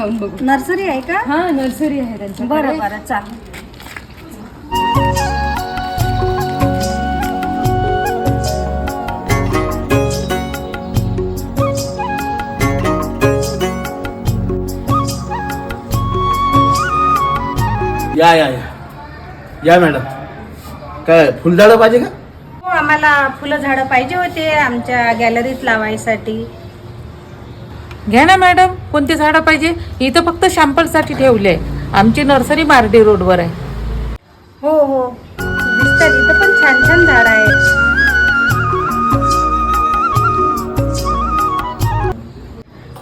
जाऊन बघू. नर्सरी आहे का? हा नर्सरी आहे त्यांच्या. बरं बरं चालेल. या या या या मॅडम, काय फुलझाडं पाहिजे का? हो, आम्हाला फुलं झाडं पाहिजे होते आमच्या गॅलरीत लावायसाठी. घ्या ना मॅडम, कोणती झाडं पाहिजे? इथं फक्त शॅम्पलसाठी ठेवले आहे. आमची नर्सरी मार्डी रोडवर आहे. हो हो दिसतात, इथं पण छान छान झाड आहेत.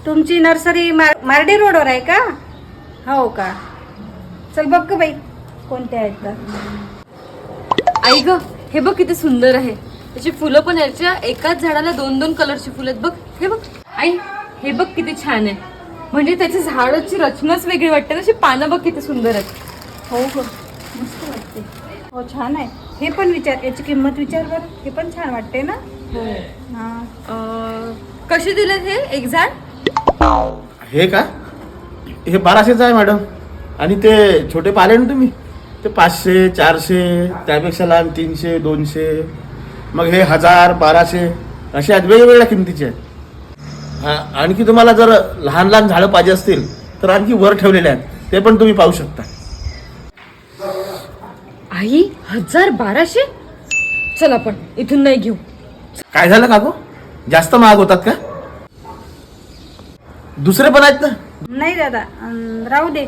तुमची नर्सरी मार्डी रोडवर आहे का? हो का? चल बघ ग बाई कोणते आहेत तर. आई ग, हे बघ किती सुंदर आहे. त्याची फुलं पण याच्या एकाच झाडाला 2-2 कलरची फुलं आहेत बघ. हे बघ आई, हे बघ किती छान आहे. म्हणजे त्याची झाडाची रचनाच वेगळी वाटते. अशी पानं बघ किती सुंदर आहेत. हो हो मस्त वाटते. हो छान आहे. हे पण विचार, याची किंमत विचार बरं. हे पण छान वाटते ना? हो. हां. कसे दिले हे एक झाड? हे का? हे 1200चं आहे मॅडम. आणि ते छोटे पाले ना तुम्ही, ते 500, 400, त्यापेक्षा लहान 300, 200, मग हे 1000, 1200 असे आहेत, वेगवेगळ्या किमतीचे आहेत. हां, आणखी तुम्हाला जर लहान लहान झाडं पाहिजे असतील तर आणखी वर ठेवलेले आहेत, ते पण तुम्ही पाहू शकता. आई 1000-1200? चल आपण इथून नाही घेऊ. काय झालं काकू, जास्त महाग होतात का? दुसरे पण आहेत ना. नाही दादा, राहू दे.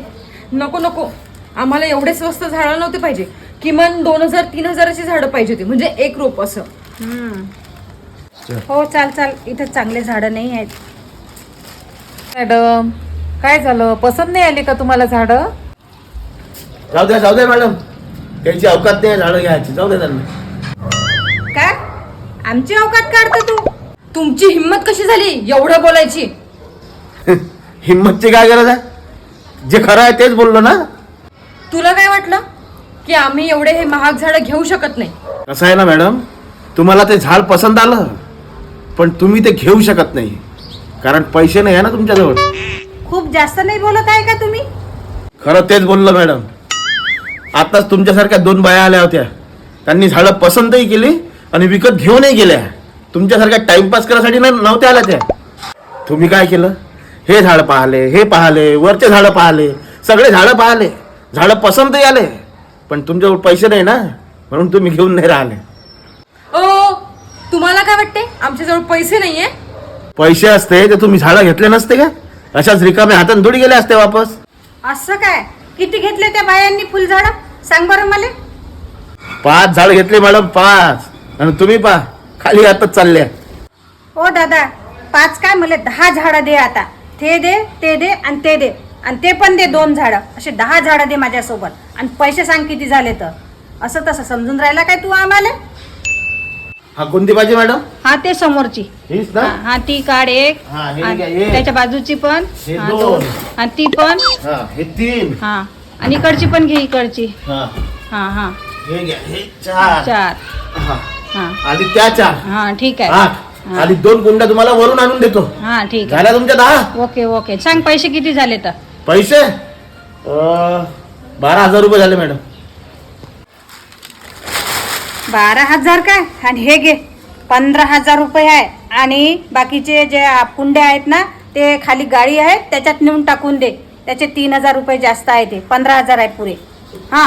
नको नको, आम्हाला एवढे स्वस्त झाडं नव्हते पाहिजे. किमान 2000-3000ची झाडं पाहिजे होती, म्हणजे एक रोप असं. हो चाल चाल, इथं चांगले झाडं नाही आहेत. मॅडम काय झालं, पसंत नाही आली का तुम्हाला झाडं? जाऊ द्या मॅडम, त्यांची अवकात नाही झाडं घ्यायची, जाऊ दे त्यांना. काय आमची अवकात काढतो तू? तुमची हिंमत कशी झाली एवढं बोलायची? हिंमतची काय गरज आहे? जे खरं आहे तेच बोललो ना. तुला काय वाटलं की आम्ही एवढे हे महाग झाडं घेऊ शकत नाही? कसं आहे ना मॅडम, तुम्हाला ते झाड पसंत आलं पण तुम्ही ते घेऊ शकत नाही, कारण पैसे नाही आहे ना तुमच्याजवळ. खूप जास्त नाही बोलत आहे का तुम्ही? खरं तेच बोललो मॅडम. आताच तुमच्यासारख्या 2 बाया आल्या होत्या, त्यांनी झाडं पसंतही केली आणि विकत घेऊनही गेल्या. तुमच्यासारख्या टाइमपास करायसाठी नव्हत्या आल्या त्या. तुम्ही काय केलं, हे झाड पाहिले, हे पाहिले, वरचे झाडं पाहिले, सगळे झाडं पाहिले, झाडं पसंतही आले, पण तुमच्याजवळ पैसे नाही ना, म्हणून तुम्ही घेऊन नाही राहिले. ओ, तुम्हाला काय वाटते आमच्याजवळ पैसे नाहीये? पैसे असते तर तुम्ही झाडं घेतले नसते का? अशाच रिकाम्या हाताने थोडी गेले असते वापस. असं काय? किती घेतले त्या बायांनी फुलझाडं? सांग बरं मला. 5 झाड घेतले मॅडम, 5. आणि तुम्ही पहा खाली हातच चालल्या. हो दादा, 5 काय, मला 10 झाडं दे आता. ते दे, ते दे आणि ते दे, आणि ते पण दे 2 झाडं. असे 10 झाडं दे माझ्यासोबत, आणि पैसे सांग किती झाले तर. असं तसं समजून राहिला काय तू आम्हाला? हा कोणती पाहिजे मॅडम? हा ते समोरची. हीच ना? हा ती काढ एक. हा, हे आणि घ्या, हे. त्याच्या बाजूची पण. हे हा, 2. 2. आणि ती पण. हा, हे 3. हा, आणि इकडची पण घे, इकडची. हा, हा हा हे घ्या, हे 4. 4. हा, हा आणि त्या 4. हा ठीक आहे. 8. आणि 2 कुंड्या तुम्हाला वरून आणून देतो. हा ठीक आहे. झाल्या तुमच्या 10. ओके ओके, सांग पैसे किती झाले तर. पैसे 12,000 रुपये झाले मॅडम. 12,000 काय? आणि हे घे 15,000 रुपये आहे. आणि बाकीचे जे कुंड्या आहेत ना, ते खाली गाडी आहे त्याच्यात नेऊन टाकून दे. त्याचे 3,000 रुपये जास्त आहे, ते 15,000 आहे पुरे. हा,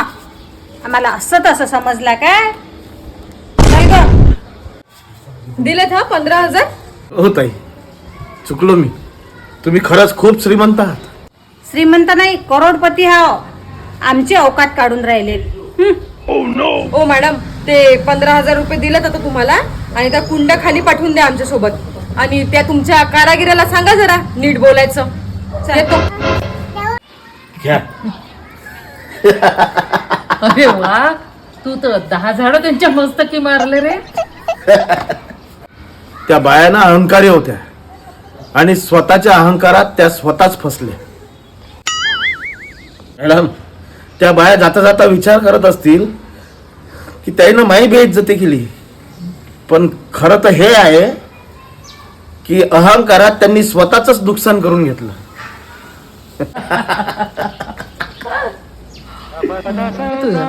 आम्हाला असं तसं समजला काय? चल गं. दिलेत हा 15,000? हो ताई, चुकलो मी. तुम्ही खरंच खूप श्रीमंत आहात. श्रीमंत नाही, करोडपती हाव. आमची अवकात काढून राहिले. ओ मॅडम, ते 15,000 रुपये दिलेत आता तुम्हाला, आणि त्या कुंड्या खाली पाठवून द्या आमच्या सोबत. आणि त्या तुमच्या कारागिराला सांगा जरा नीट बोलायचं. येतो. घ्या. अरे वा, तू तर 10 झाडं त्यांच्या मस्तकी मारले रे. त्या बायांना अहंकारी होत्या आणि स्वतःच्या अहंकारात त्या स्वतःच फसल्या. मॅडम, त्या बाया जाता जाता विचार करत असतील की त्यानं माही बेइज्जती केली, पण खरं तर हे आहे की अहंकारात त्यांनी स्वतःच नुकसान करून घेतलं. तुझं